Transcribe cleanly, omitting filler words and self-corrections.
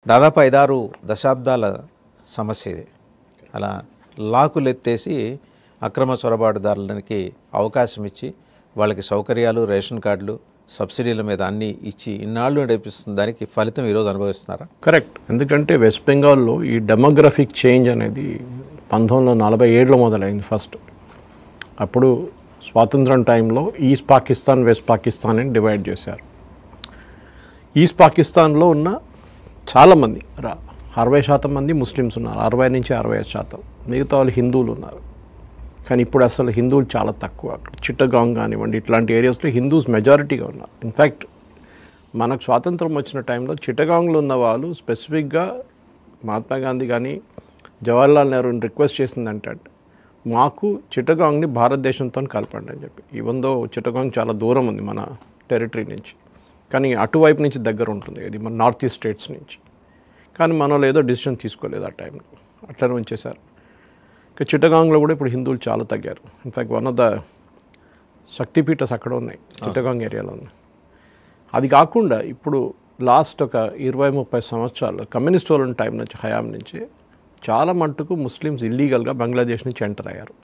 దాదాపు 5-6 దశాబ్దాల సమస్య ఇది. అలా లాకులెత్తేసి అక్రమ చొరబాటుదారులకి అవకాశం ఇచ్చి వాళ్ళకి సౌకర్యాలు, రేషన్ కార్డులు, సబ్సిడీల మీద అన్నీ ఇచ్చి ఇన్నాళ్ళు నడిపిస్తున్న దానికి ఫలితం ఈరోజు అనుభవిస్తున్నారా? కరెక్ట్. ఎందుకంటే వెస్ట్ బెంగాల్లో ఈ డెమోగ్రఫిక్ చేంజ్ అనేది 1947లో మొదలైంది ఫస్ట్. అప్పుడు స్వాతంత్రం టైంలో ఈస్ట్ పాకిస్తాన్, వెస్ట్ పాకిస్తాన్ అని డివైడ్ చేశారు. ఈస్ట్ పాకిస్తాన్లో ఉన్న చాలామంది 60% మంది ముస్లిమ్స్ ఉన్నారు, 60 నుంచి 65%. మిగతా వాళ్ళు హిందువులు ఉన్నారు. కానీ ఇప్పుడు అసలు హిందువులు చాలా తక్కువ. అక్కడ చిట్టగాంగ్ కానివ్వండి, ఇట్లాంటి ఏరియాస్లో హిందూస్ మెజారిటీగా ఉన్నారు. ఇన్ఫ్యాక్ట్ మనకు స్వాతంత్రం వచ్చిన టైంలో చిట్టగాంగ్లో ఉన్న వాళ్ళు స్పెసిఫిక్గా మహాత్మా గాంధీ కానీ జవహర్లాల్ నెహ్రూని రిక్వెస్ట్ చేసిందంటే మాకు చిట్టగాంగ్ని భారతదేశంతో కలపండి అని చెప్పి. ఈవెందో చిట్టగాంగ్ చాలా దూరం ఉంది మన టెరిటరీ నుంచి, కానీ అటువైపు నుంచి దగ్గర ఉంటుంది, ఇది మన నార్త్ ఈస్ట్ స్టేట్స్ నుంచి. కానీ మనలో ఏదో డిసిషన్ తీసుకోలేదు ఆ టైంలో, అట్లనే ఉంచేశారు. ఇక చిట్టగాంగ్లో కూడా ఇప్పుడు హిందువులు చాలా తగ్గారు. ఇన్ఫ్యాక్ట్ వన్ ఆఫ్ ద శక్తిపీఠస్ అక్కడ ఉన్నాయి, చిట్టగాంగ్ ఏరియాలో ఉన్నాయి. అది కాకుండా ఇప్పుడు లాస్ట్ ఒక 20-30 సంవత్సరాలు కమ్యూనిస్ట్ వాళ్ళ టైం నుంచి, హయాం నుంచి చాలా మట్టుకు ముస్లిమ్స్ ఇల్లీగల్గా బంగ్లాదేశ్ నుంచి ఎంటర్ అయ్యారు.